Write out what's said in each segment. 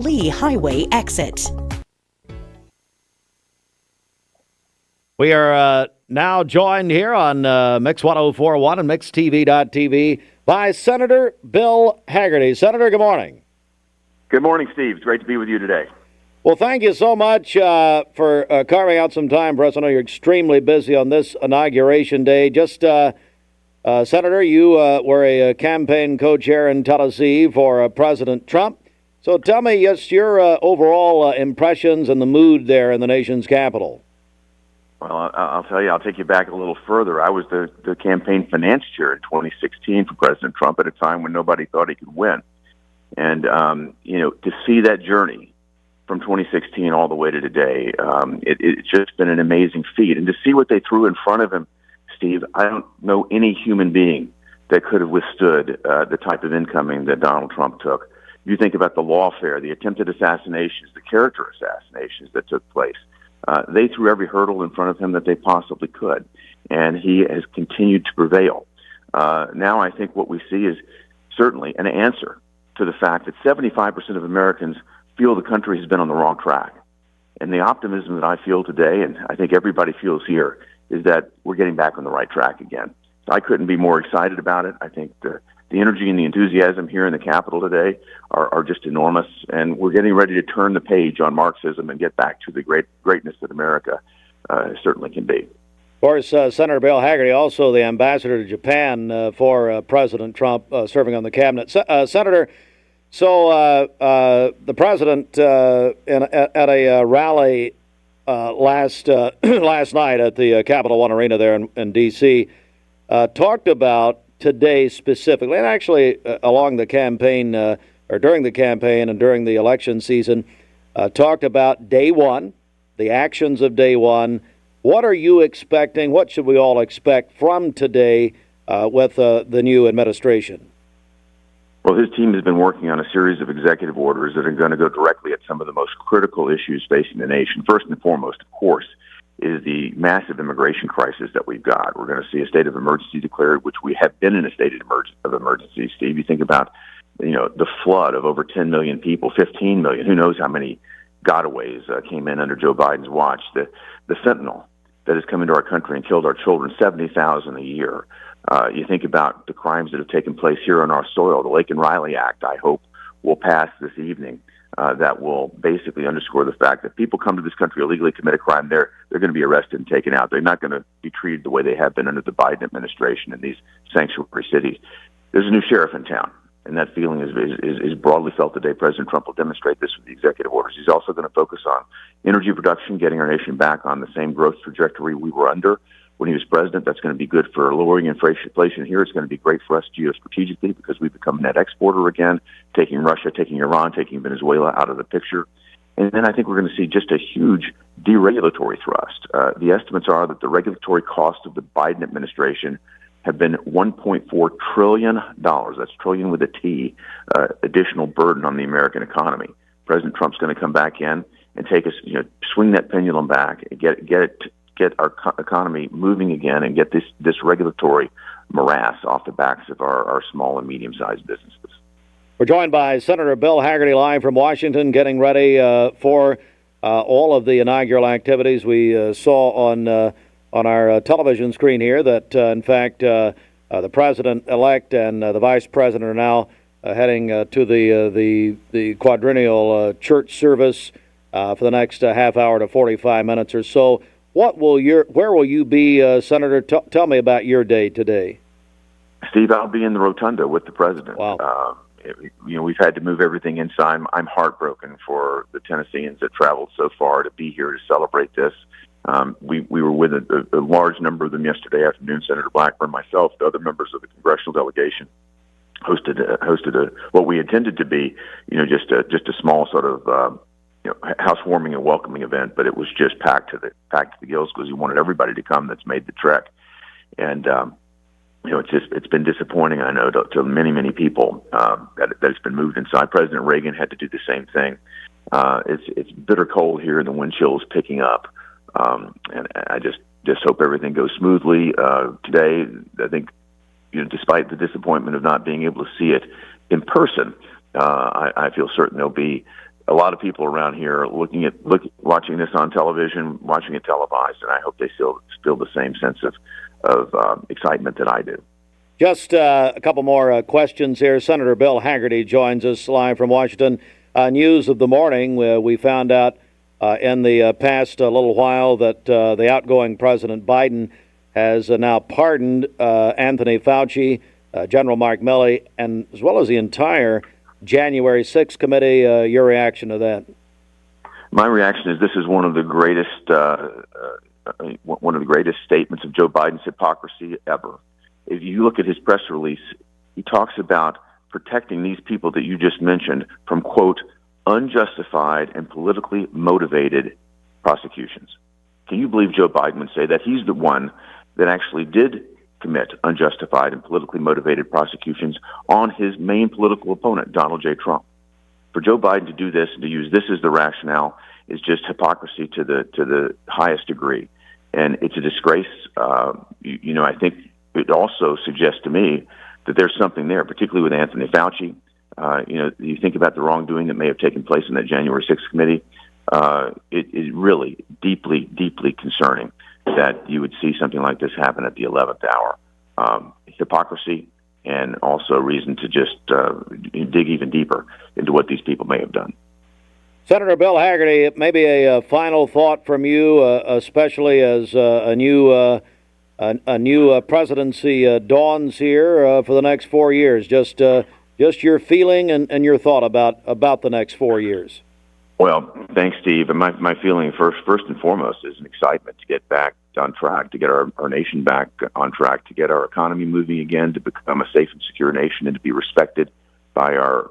Lee Highway exit. We are now joined here on Mix 1041 and MixTV.tv by Senator Bill Hagerty. Senator, good morning. Good morning, Steve. It's great to be with you today. Well, thank you so much for carving out some time for us. I know you're extremely busy on this inauguration day. Just, Senator, you were a campaign co-chair in Tennessee for President Trump. So tell me just your overall impressions and the mood there in the nation's capital. Well, I'll tell you, I'll take you back a little further. I was the campaign finance chair in 2016 for President Trump at a time when nobody thought he could win. And, to see that journey from 2016 all the way to today, it's just been an amazing feat. And to see what they threw in front of him, Steve, I don't know any human being that could have withstood the type of incoming that Donald Trump took. You think about the lawfare, the attempted assassinations, the character assassinations that took place. They threw every hurdle in front of him that they possibly could, and he has continued to prevail. Now I think what we see is certainly an answer to the fact that 75% of Americans feel the country has been on the wrong track. And the optimism that I feel today, and I think everybody feels here, is that we're getting back on the right track again. So I couldn't be more excited about it. I think the energy and the enthusiasm here in the Capitol today are just enormous, and we're getting ready to turn the page on Marxism and get back to the greatness that America certainly can be. Of course, Senator Bill Hagerty, also the ambassador to Japan for President Trump, serving on the cabinet. Senator, so the president at a rally last night at the Capital One Arena there in D.C. Talked about today specifically, and actually along the campaign, or during the campaign and during the election season, talked about day one, the actions of day one. What are you expecting? What should we all expect from today with the new administration? Well, his team has been working on a series of executive orders that are going to go directly at some of the most critical issues facing the nation. First and foremost, of course, is the massive immigration crisis that we've got. We're going to see a state of emergency declared, which we have been in a state of emergency, Steve. You think about, the flood of over 10 million people, 15 million, who knows how many gotaways came in under Joe Biden's watch. The fentanyl that has come into our country and killed our children, 70,000 a year. You think about the crimes that have taken place here on our soil. The Lake and Riley Act, I hope, will pass this evening. That will basically underscore the fact that people come to this country illegally, commit a crime, they're going to be arrested and taken out. They're not going to be treated the way they have been under the Biden administration in these sanctuary cities. There's a new sheriff in town, and that feeling is broadly felt today. President Trump will demonstrate this with the executive orders. He's also going to focus on energy production, getting our nation back on the same growth trajectory we were under when he was president. That's going to be good for lowering inflation here. It's going to be great for us geostrategically because we've become a net exporter again, taking Russia, taking Iran, taking Venezuela out of the picture. And then I think we're going to see just a huge deregulatory thrust. The estimates are that the regulatory cost of the Biden administration have been $1.4 trillion. That's trillion with a T, additional burden on the American economy. President Trump's going to come back in and take us, swing that pendulum back and get our economy moving again and get this regulatory morass off the backs of our small and medium-sized businesses. We're joined by Senator Bill Hagerty live from Washington, getting ready for all of the inaugural activities. We saw on our television screen here that, in fact, the president-elect and the vice president are now heading to the quadrennial church service for the next half hour to 45 minutes or so. Where will you be, Senator? Tell me about your day today. Steve, I'll be in the rotunda with the president. Wow. We've had to move everything inside. I'm heartbroken for the Tennesseans that traveled so far to be here to celebrate this. We were with a large number of them yesterday afternoon. Senator Blackburn, myself, the other members of the congressional delegation hosted what we intended to be, just a small sort of housewarming and welcoming event, but it was just packed to the gills because we wanted everybody to come that's made the trek. And it's been disappointing, I know, to many people that it's been moved inside. President Reagan had to do the same thing. It's bitter cold here, and the wind chill is picking up. And I just hope everything goes smoothly today. I think, despite the disappointment of not being able to see it in person, I feel certain there'll be a lot of people around here are watching this on television, watching it televised, and I hope they still the same sense of excitement that I do. Just a couple more questions here. Senator Bill Hagerty joins us live from Washington. News of the morning, we found out in the past little while that the outgoing President Biden has now pardoned Anthony Fauci, General Mark Milley, and as well as the entire January 6th committee. Your reaction to that? My reaction is this is one of the greatest statements of Joe Biden's hypocrisy ever. If you look at his press release, he talks about protecting these people that you just mentioned from, quote, unjustified and politically motivated prosecutions. Can you believe Joe Biden would say that? He's the one that actually did commit unjustified and politically motivated prosecutions on his main political opponent, Donald J. Trump. For Joe Biden to do this and to use this as the rationale is just hypocrisy to the highest degree. And it's a disgrace. I think it also suggests to me that there's something there, particularly with Anthony Fauci. You think about the wrongdoing that may have taken place in that January 6th committee. It is really deeply, deeply concerning that you would see something like this happen at the 11th hour. Hypocrisy, and also reason to just dig even deeper into what these people may have done. Senator Bill Hagerty, maybe a final thought from you, especially as a new presidency dawns here for the next 4 years. Just your feeling and your thought about the next 4 years. Well, thanks, Steve. And my feeling first and foremost is an excitement to get back on track, to get our nation back on track, to get our economy moving again, to become a safe and secure nation, and to be respected by our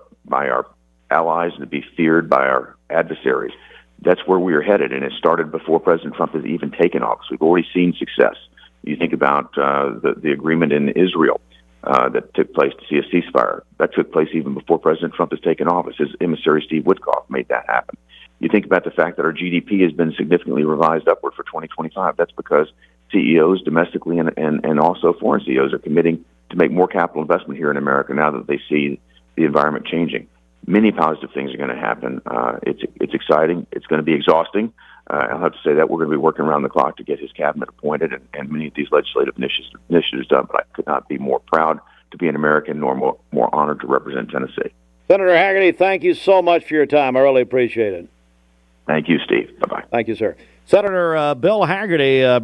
allies and to be feared by our adversaries. That's where we are headed, and it started before President Trump has even taken office. We've already seen success. You think about the agreement in Israel that took place to see a ceasefire. That took place even before President Trump has taken office. His emissary, Steve Witkoff, made that happen. You think about the fact that our GDP has been significantly revised upward for 2025. That's because CEOs domestically and also foreign CEOs are committing to make more capital investment here in America now that they see the environment changing. Many positive things are going to happen. It's exciting. It's going to be exhausting. I'll have to say that we're going to be working around the clock to get his cabinet appointed and many of these legislative initiatives done. But I could not be more proud to be an American, nor more honored to represent Tennessee. Senator Hagerty, thank you so much for your time. I really appreciate it. Thank you, Steve. Bye-bye. Thank you, sir. Senator Bill Hagerty,